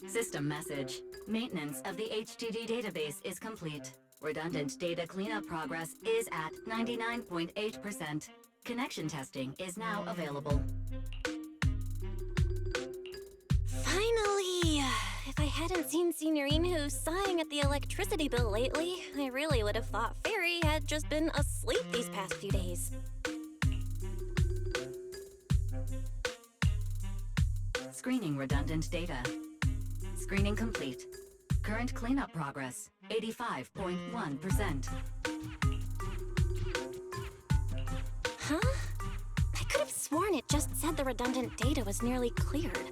System message. Maintenance of the HDD database is complete. Redundant data cleanup progress is at 99.8%. Connection testing is now available. Finally! If I hadn't seen Signorine sighing at the electricity bill lately, I really would have thought Fairy had just been asleep these past few days. Screening redundant data. Screening complete. Current cleanup progress, 85.1%. Huh? I could have sworn it just said the redundant data was nearly cleared.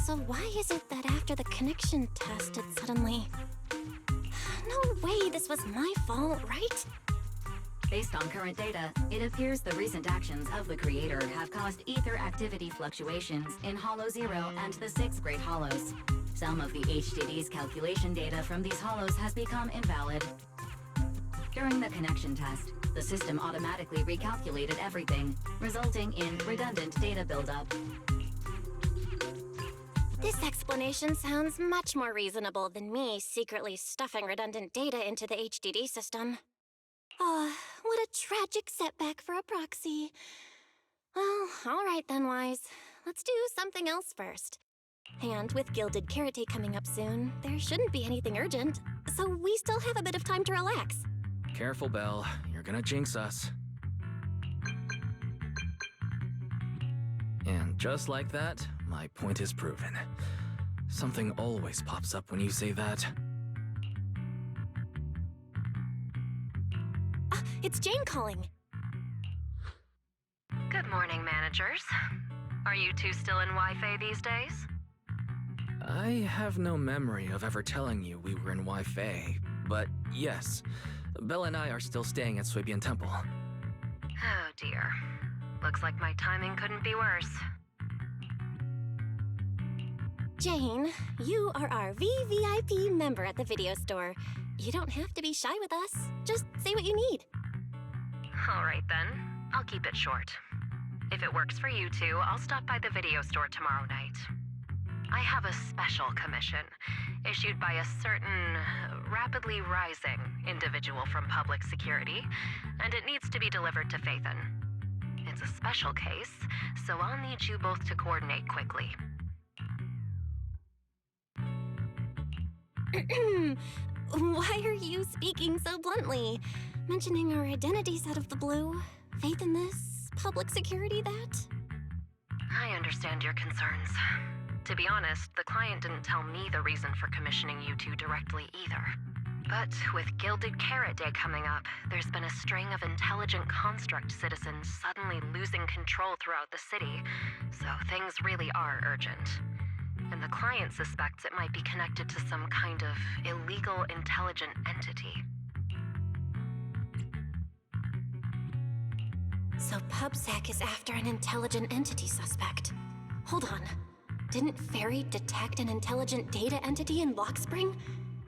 So why is it that after the connection test it suddenly... No way this was my fault, right? Based on current data, it appears the recent actions of the creator have caused ether activity fluctuations in Hollow 0 and the 6th grade hollows. Some of the HDD's calculation data from these hollows has become invalid. During the connection test, the system automatically recalculated everything, resulting in redundant data buildup. This explanation sounds much more reasonable than me secretly stuffing redundant data into the HDD system. Oh, what a tragic setback for a proxy. Well, all right then, Wise. Let's do something else first. And with Gilded Carrot Day coming up soon, there shouldn't be anything urgent, so we still have a bit of time to relax. Careful, Belle. You're gonna jinx us. And just like that, my point is proven. Something always pops up when you say that. It's Jane calling. Good morning, managers. Are you two still in Wi-Fi these days? I have no memory of ever telling you we were in Wi-Fi, but yes, Belle and I are still staying at Swabian Temple. Oh dear. Looks like my timing couldn't be worse. Jane, you are our VVIP member at the video store. You don't have to be shy with us. Just say what you need. All right then. I'll keep it short. If it works for you two, I'll stop by the video store tomorrow night. I have a special commission issued by a certain rapidly rising individual from public security, and it needs to be delivered to Phaethon. It's a special case, so I'll need you both to coordinate quickly. Why are you speaking so bluntly? Mentioning our identities out of the blue? Faith in this? Public security that? I understand your concerns. To be honest, the client didn't tell me the reason for commissioning you two directly either. But with Gilded Carrot Day coming up, there's been a string of intelligent construct citizens suddenly losing control throughout the city, so things really are urgent. And the client suspects it might be connected to some kind of illegal intelligent entity. So PubSec is after an intelligent entity suspect. Hold on. Didn't Fairy detect an intelligent data entity in Lockspring?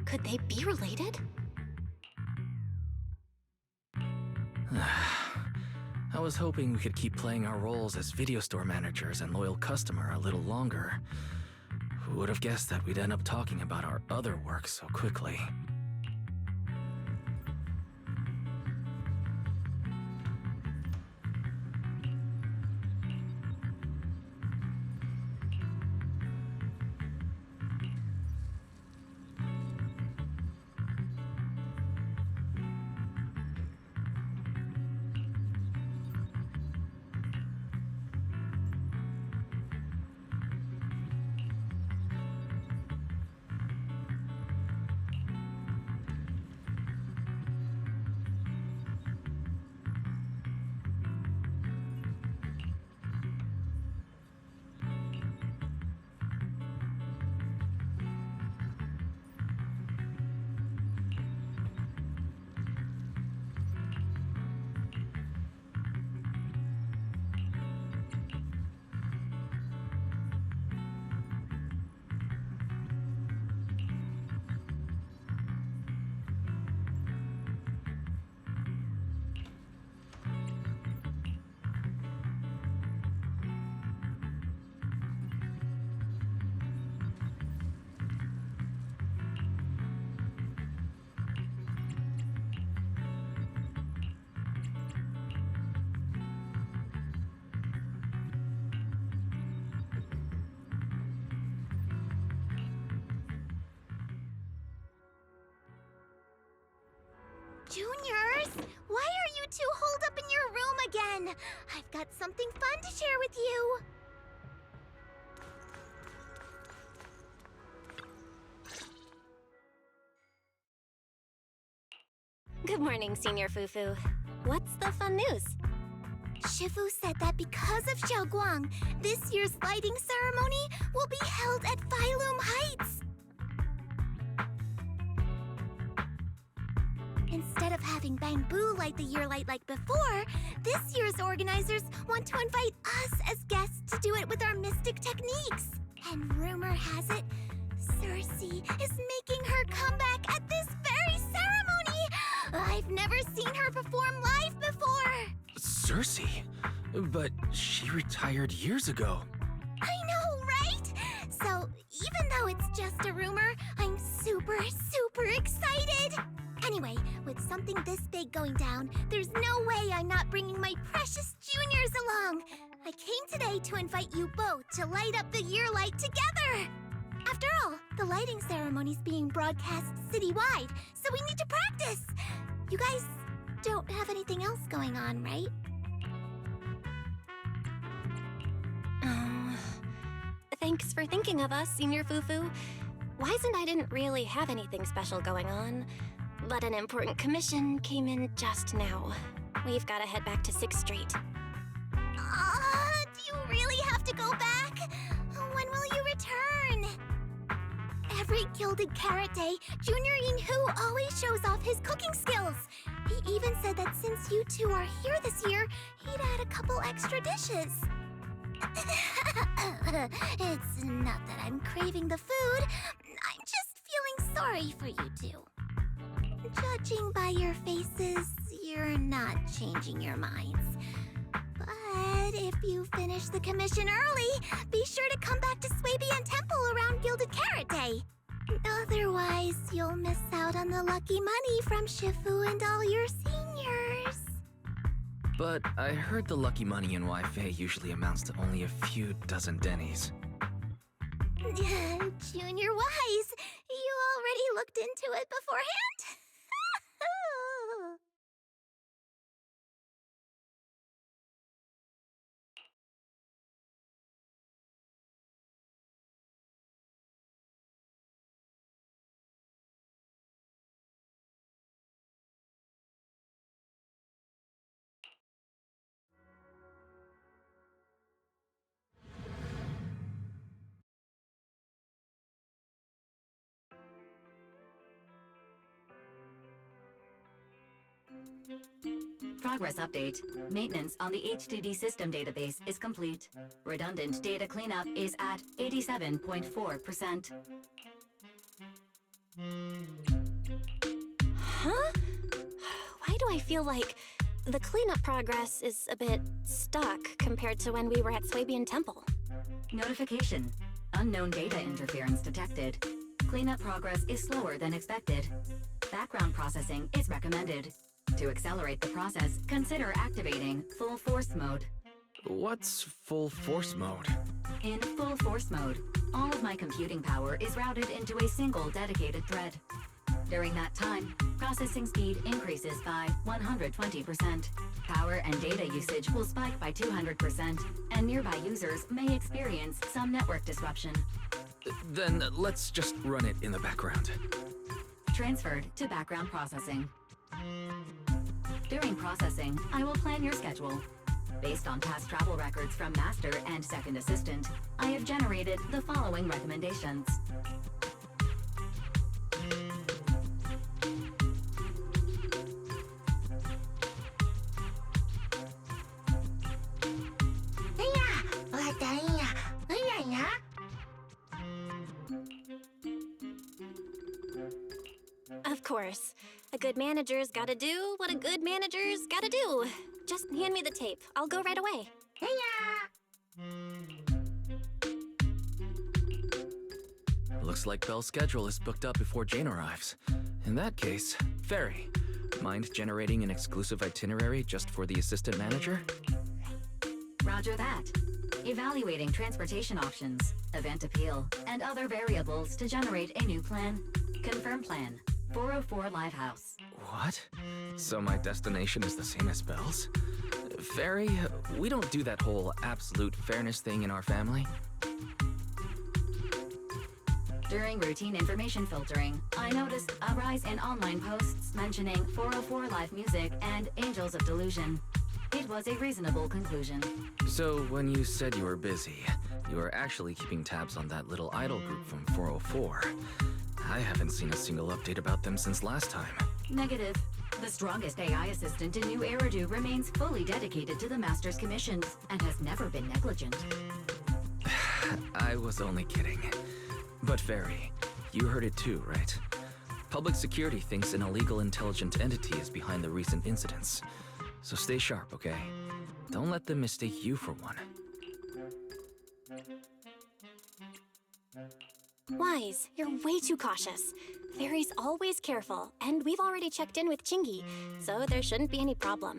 Could they be related? I was hoping we could keep playing our roles as video store managers and loyal customer a little longer. Who would have guessed that we'd end up talking about our other work so quickly? Juniors, why are you two holed up in your room again? I've got something fun to share with you. Good morning, Senior Fufu. What's the fun news? Shifu said that because of Xiaoguang, this year's lighting ceremony will be held at Phylum Heights. Instead of having Bamboo light the year light like before, this year's organizers want to invite us as guests to do it with our mystic techniques. And rumor has it, Cersei is making her comeback at this very ceremony! I've never seen her perform live before! Cersei? But she retired years ago. I know, right? So, even though it's just a rumor, I'm super excited! Anyway, with something this big going down, there's no way I'm not bringing my precious juniors along! I came today to invite you both to light up the year light together! After all, the lighting ceremony's being broadcast citywide, so we need to practice! You guys don't have anything else going on, right? Thanks for thinking of us, Senior Fufu. Wise and I didn't really have anything special going on, but an important commission came in just now. We've got to head back to 6th Street. Do you really have to go back? When will you return? Every Gilded Carrot Day, Junior Yinhu always shows off his cooking skills. He even said that since you two are here this year, he'd add a couple extra dishes. It's not that I'm craving the food. I'm just feeling sorry for you two. Judging by your faces, you're not changing your minds. But if you finish the commission early, be sure to come back to Swabian Temple around Gilded Carrot Day. Otherwise, you'll miss out on the lucky money from Shifu and all your seniors. But I heard the lucky money in Wi-Fi usually amounts to only a few dozen dennies. Junior Wise, you already looked into it beforehand? Progress update. Maintenance on the HDD system database is complete. Redundant data cleanup is at 87.4%. Huh? Why do I feel like the cleanup progress is a bit stuck compared to when we were at Swabian Temple? Notification. Unknown data interference detected. Cleanup progress is slower than expected. Background processing is recommended. To accelerate the process, consider activating full force mode. What's full force mode? In full force mode, all of my computing power is routed into a single dedicated thread. During that time, processing speed increases by 120%. Power and data usage will spike by 200%, and nearby users may experience some network disruption. Then let's just run it in the background. Transferred to background processing. During processing, I will plan your schedule. Based on past travel records from Master and Second Assistant, I have generated the following recommendations. Of course. A good manager's gotta do what a good manager's gotta do. Just hand me the tape. I'll go right away. Looks like Belle's schedule is booked up before Jane arrives. In that case, Ferry, mind generating an exclusive itinerary just for the assistant manager? Roger that. Evaluating transportation options, event appeal, and other variables to generate a new plan. Confirm plan. 404 Live House. What? So my destination is the same as Belle's? Fairy, we don't do that whole absolute fairness thing in our family. During routine information filtering, I noticed a rise in online posts mentioning 404 live music and Angels of Delusion. It was a reasonable conclusion. So when you said you were busy, you were actually keeping tabs on that little idol group from 404. I haven't seen a single update about them since last time. Negative. The strongest AI assistant in New Eridu remains fully dedicated to the Master's commissions and has never been negligent. I was only kidding. But Fairy, you heard it too, right? Public security thinks an illegal intelligent entity is behind the recent incidents. So stay sharp, okay? Don't let them mistake you for one. Wise, you're way too cautious. Fairy's always careful, and we've already checked in with Chingy, so there shouldn't be any problem.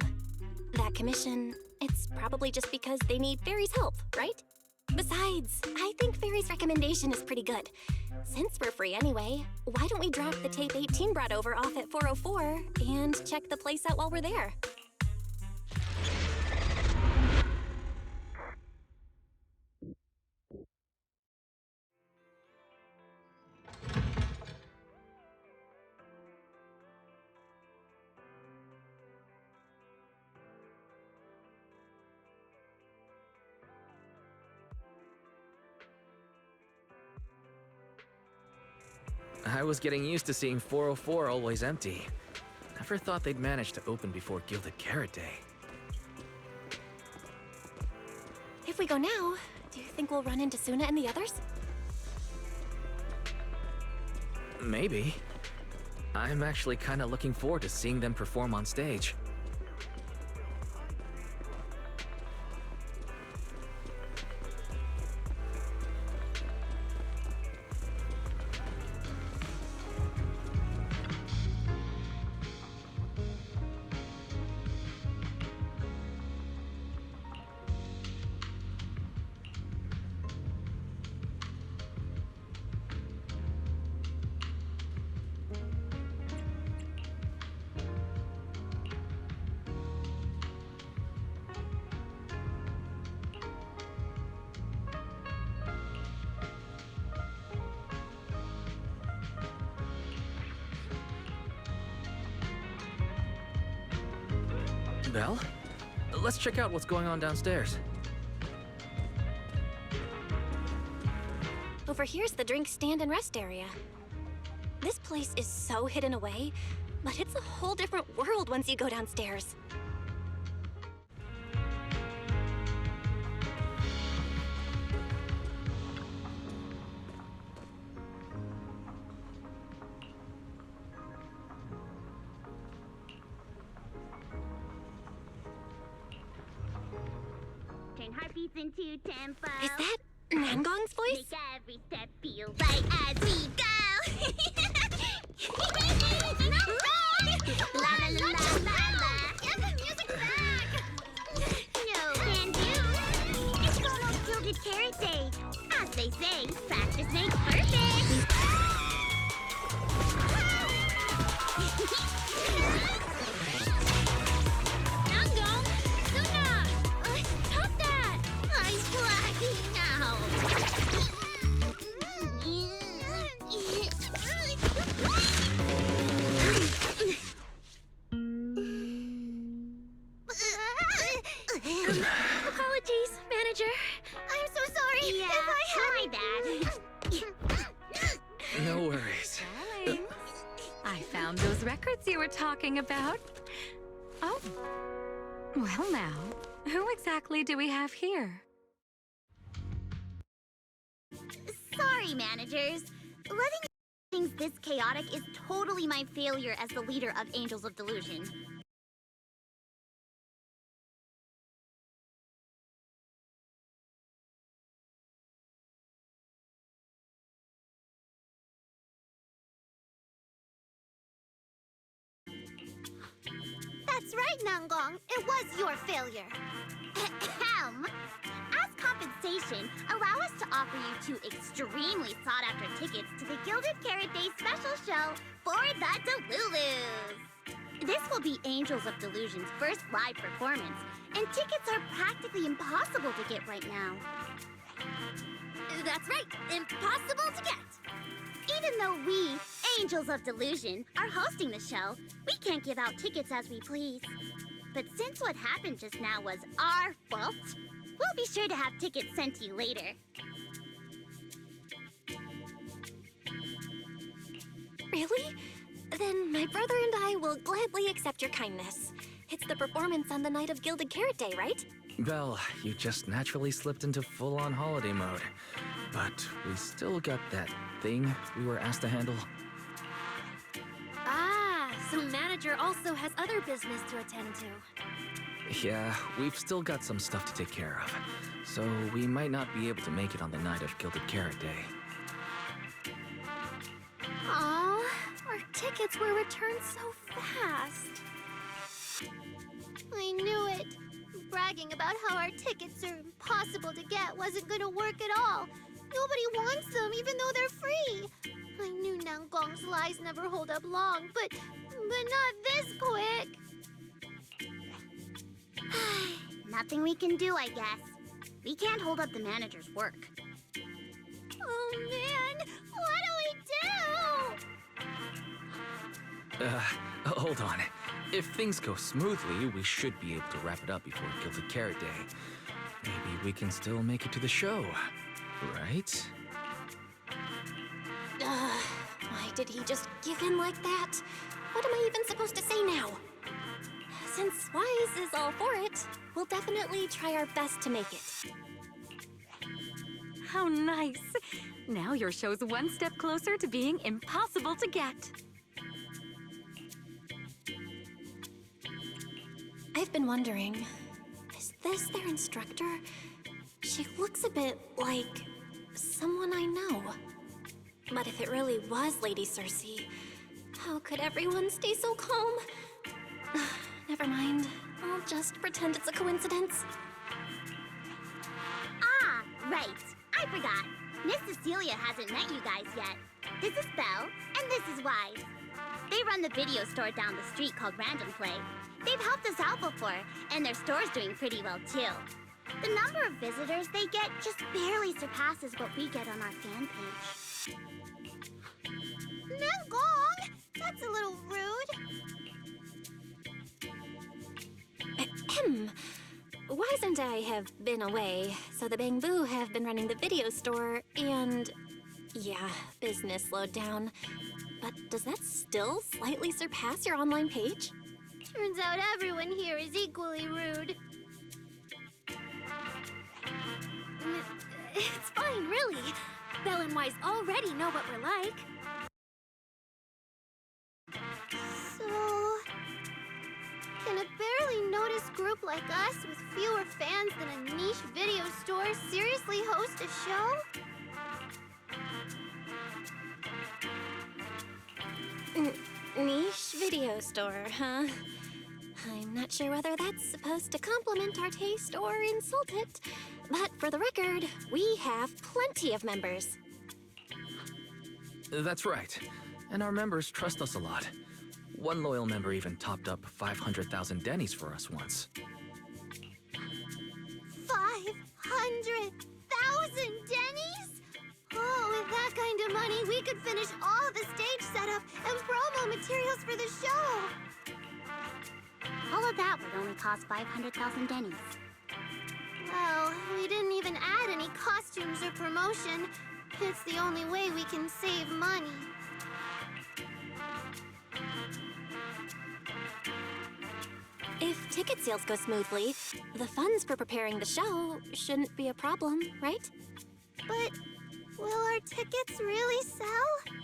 That commission, it's probably just because they need Fairy's help, right? Besides, I think Fairy's recommendation is pretty good. Since we're free anyway, why don't we drop the tape 18 brought over off at 404 and check the place out while we're there? I was getting used to seeing 404 always empty. Never thought they'd manage to open before Gilded Carrot Day. If we go now, do you think we'll run into Suna and the others? Maybe. I'm actually kinda looking forward to seeing them perform on stage. Belle? Let's check out what's going on downstairs. Over here's the drink stand and rest area. This place is so hidden away, but it's a whole different world once you go downstairs. Turn heartbeats into tempo. Is that Nangong's voice? Make every step feel right as we go. La la la la la. Give the music back. No can do. It's almost Gilded Carrot Day. As they say, practice makes perfect. Nangong, Suna, stop that! I'm blacking out. Apologies, manager. I'm so sorry. Yeah, if I had my bad. No worries. Darling, I found those records you were talking about. Oh, well now, who exactly do we have here? Sorry, managers. Letting things this chaotic is totally my failure as the leader of Angels of Delusion. That's right, Nangong. It was your failure. Ahem. As compensation, allow us to offer you two extremely sought-after tickets to the Gilded Carrot Day special show for the Delulus. This will be Angels of Delusion's first live performance, and tickets are practically impossible to get right now. That's right, impossible to get! Even though we, Angels of Delusion, are hosting the show, we can't give out tickets as we please. But since what happened just now was our fault, we'll be sure to have tickets sent to you later. Really? Then my brother and I will gladly accept your kindness. It's the performance on the night of Gilded Carrot Day, right? Well, you just naturally slipped into full-on holiday mode. But we still got that thing we were asked to handle. Ah, so manager also has other business to attend to. Yeah, we've still got some stuff to take care of. So we might not be able to make it on the night of Gilded Carrot Day. Aw, our tickets were returned so fast. I knew it. Bragging about how our tickets are impossible to get wasn't gonna work at all. Nobody wants them, even though they're free. I knew Nangong's lies never hold up long, but not this quick. Nothing we can do, I guess. We can't hold up the manager's work. Oh man, what do we do? Hold on. If things go smoothly, we should be able to wrap it up before Gilded Carrot Day. Maybe we can still make it to the show, right? Why did he just give in like that? What am I even supposed to say now? Since Wise is all for it, we'll definitely try our best to make it. How nice. Now your show's one step closer to being impossible to get. I've been wondering, is this their instructor? She looks a bit like someone I know. But if it really was Lady Cersei, how could everyone stay so calm? Never mind. I'll just pretend it's a coincidence. Ah, right. I forgot. Miss Cecilia hasn't met you guys yet. This is Belle, and this is Wise. They run the video store down the street called Random Play. They've helped us out before, and their store's doing pretty well too. The number of visitors they get just barely surpasses what we get on our fan page. Nangong! That's a little rude. Ahem. Wise and I have been away, so the Bangbu have been running the video store, and yeah, business slowed down. But does that still slightly surpass your online page? Turns out everyone here is equally rude. It's fine, really. Belle and Wise already know what we're like. So, can a barely noticed group like us with fewer fans than a niche video store seriously host a show? Niche video store, huh? I'm not sure whether that's supposed to compliment our taste or insult it. But for the record, we have plenty of members. That's right. And our members trust us a lot. One loyal member even topped up 500,000 dennies for us once. 500,000 dennies? Oh, with that kind of money, we could finish all the stage setup and promo materials for the show. All of that would only cost 500,000 dennies. Well, we didn't even add any costumes or promotion. It's the only way we can save money. If ticket sales go smoothly, the funds for preparing the show shouldn't be a problem, right? But will our tickets really sell?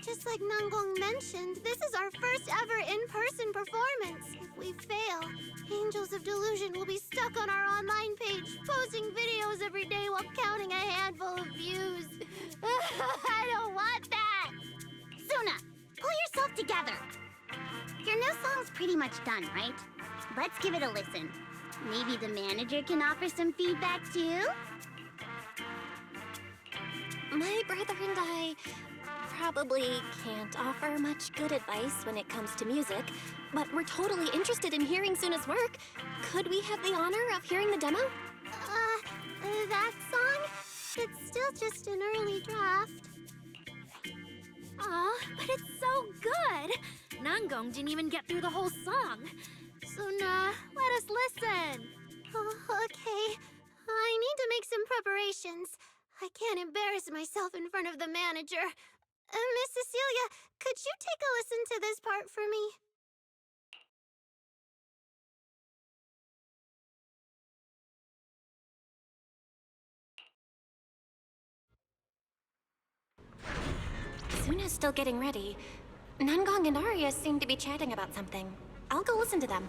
Just like Nangong mentioned, this is our first ever in-person performance. If we fail, Angels of Delusion will be stuck on our online page, posting videos every day while counting a handful of views. I don't want that! Suna, pull yourself together. Your new song's pretty much done, right? Let's give it a listen. Maybe the manager can offer some feedback too? My brother and I probably can't offer much good advice when it comes to music, but we're totally interested in hearing Suna's work. Could we have the honor of hearing the demo? That song? It's still just an early draft. Aw, but it's so good! Nangong didn't even get through the whole song. Suna, let us listen. Oh, okay. I need to make some preparations. I can't embarrass myself in front of the manager. Miss Cecilia, could you take a listen to this part for me? Suna's still getting ready. Nangong and Arya seem to be chatting about something. I'll go listen to them.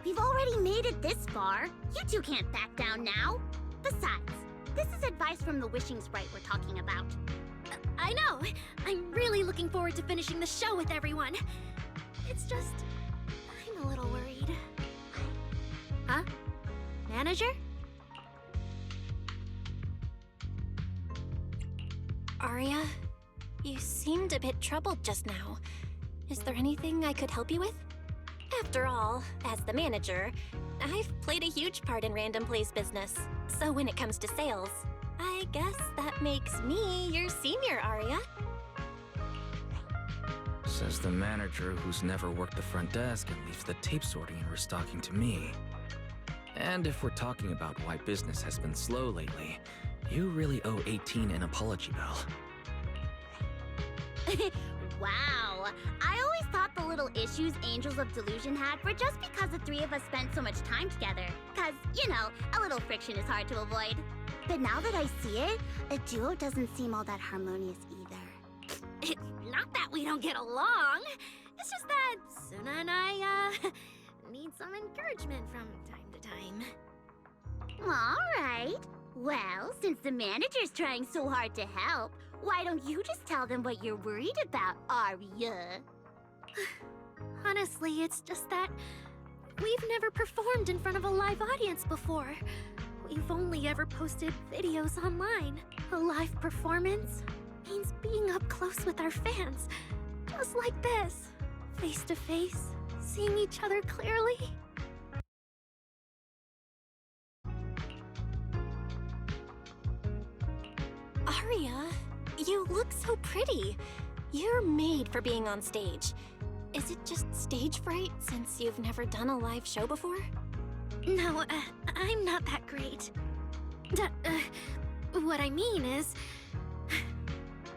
We've already made it this far. You two can't back down now. Besides, this is advice from the wishing sprite we're talking about. I know! I'm really looking forward to finishing the show with everyone. It's just... I'm a little worried. Huh? Manager? Arya, you seemed a bit troubled just now. Is there anything I could help you with? After all, as the manager, I've played a huge part in Random Play's business. So when it comes to sales, I guess that makes me your senior, Arya. Says the manager who's never worked the front desk and leaves the tape sorting and restocking to me. And if we're talking about why business has been slow lately, you really owe 18 an apology, Belle. Wow. I always thought the little issues Angels of Delusion had were just because the three of us spent so much time together. Cause, you know, a little friction is hard to avoid. But now that I see it, a duo doesn't seem all that harmonious either. It's not that we don't get along. It's just that Suna and I, need some encouragement from time to time. Alright. Well, since the manager's trying so hard to help, why don't you just tell them what you're worried about, Arya? Honestly, it's just that we've never performed in front of a live audience before. We've only ever posted videos online. A live performance means being up close with our fans. Just like this. Face to face, seeing each other clearly. Arya, you look so pretty. You're made for being on stage. Is it just stage fright since you've never done a live show before? No, I'm not that great. What I mean is...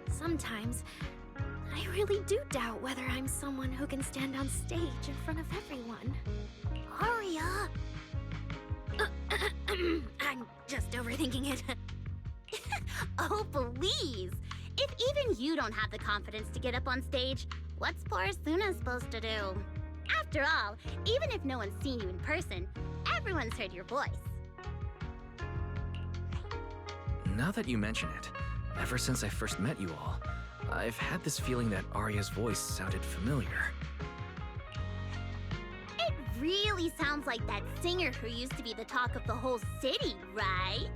Sometimes, I really do doubt whether I'm someone who can stand on stage in front of everyone. Arya! I'm just overthinking it. Oh, please! If even you don't have the confidence to get up on stage, what's poor Suna supposed to do? After all, even if no one's seen you in person, everyone's heard your voice. Now that you mention it, ever since I first met you all, I've had this feeling that Arya's voice sounded familiar. It really sounds like that singer who used to be the talk of the whole city, right?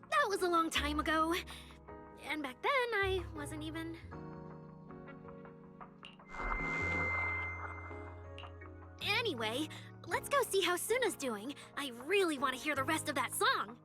That was a long time ago. And back then, I wasn't even... Anyway, let's go see how Suna's doing. I really want to hear the rest of that song.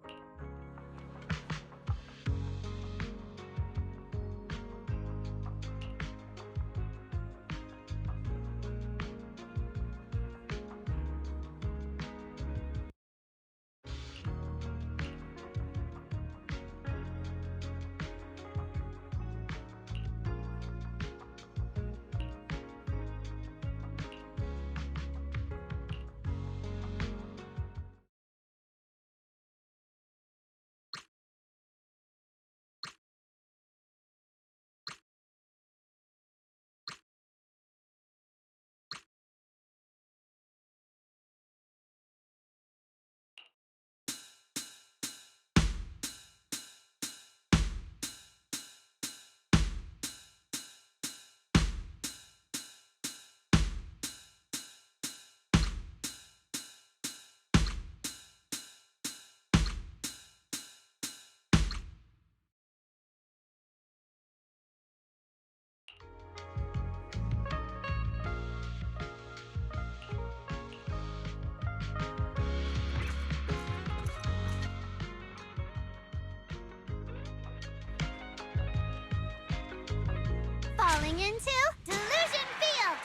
Falling into Delusion Field!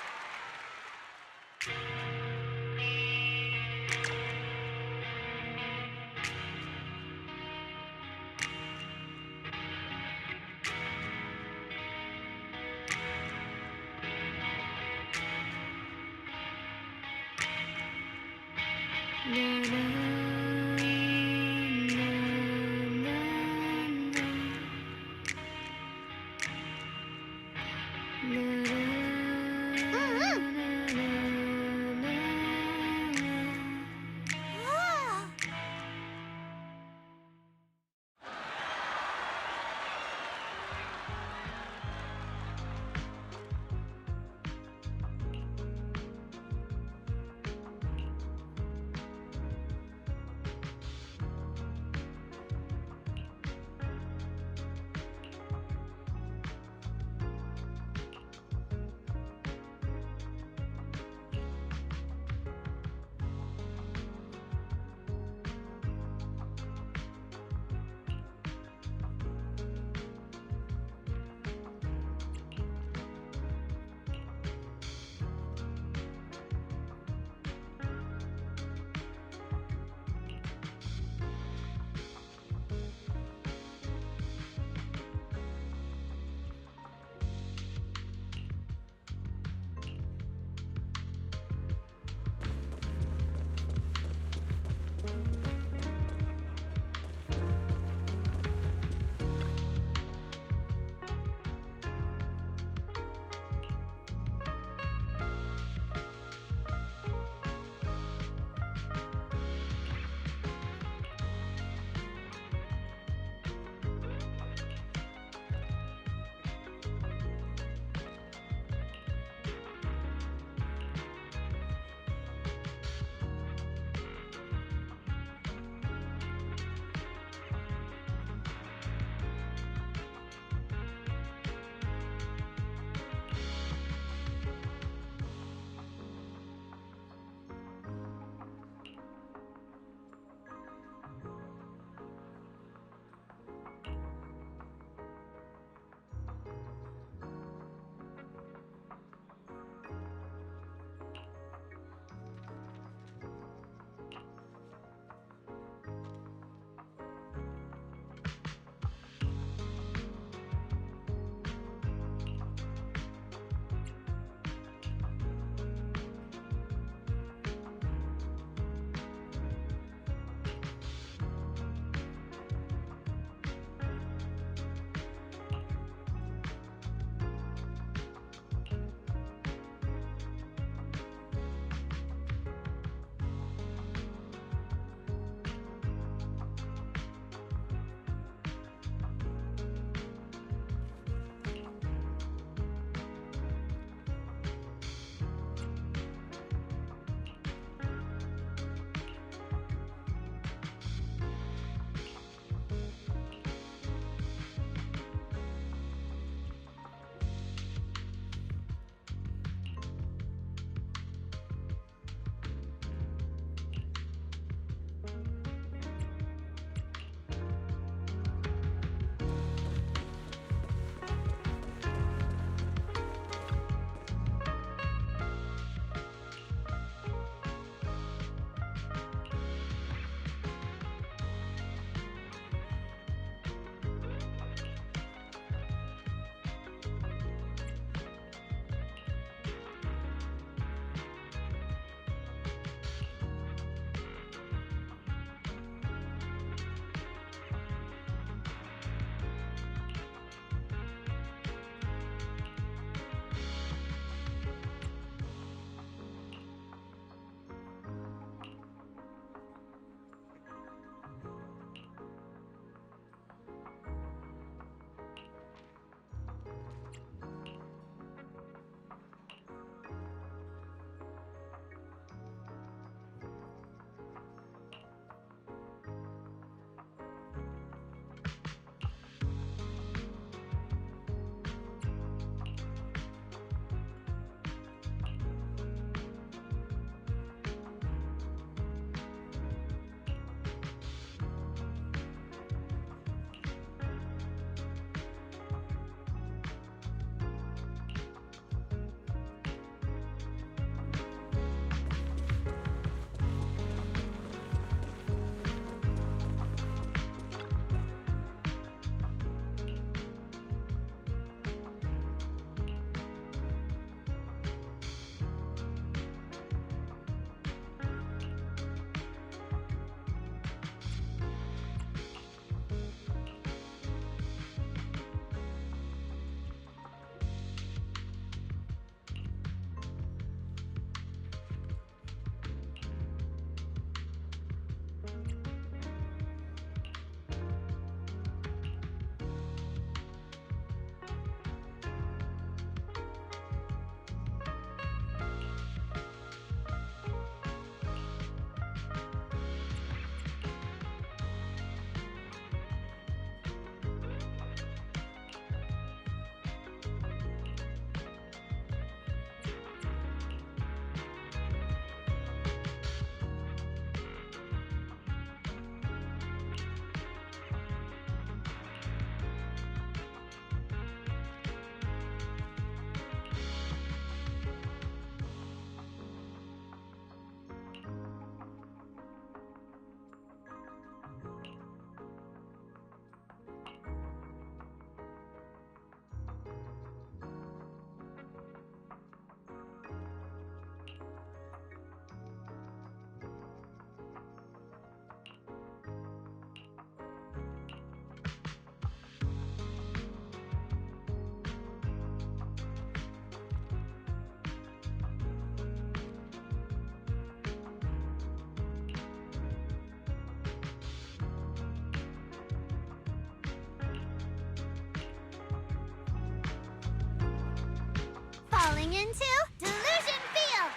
falling into Delusion Field!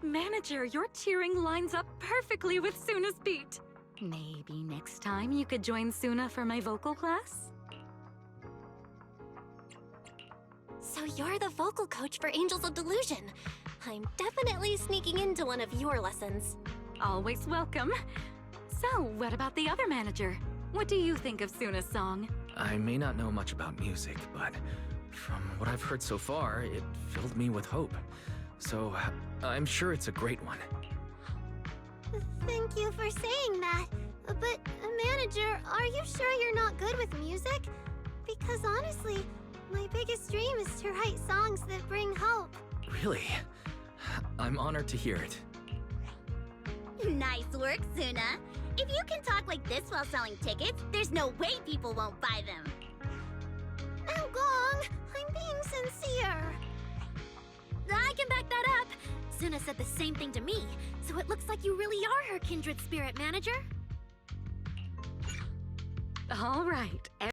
Manager, your cheering lines up perfectly with Suna's beat. Maybe next time you could join Suna for my vocal class? So you're the vocal coach for Angels of Delusion. I'm definitely sneaking into one of your lessons. Always welcome. So, what about the other manager? What do you think of Suna's song? I may not know much about music, but from what I've heard so far, it filled me with hope. So, I'm sure it's a great one. Thank you for saying that. But, manager, are you sure you're not good with music? Because honestly, my biggest dream is to write songs that bring hope. Really? I'm honored to hear it. Nice work, Suna. If you can talk like this while selling tickets, there's no way people won't buy them. Gong, I'm being sincere. I can back that up. Suna said the same thing to me, so it looks like you really are her kindred spirit, manager. All right.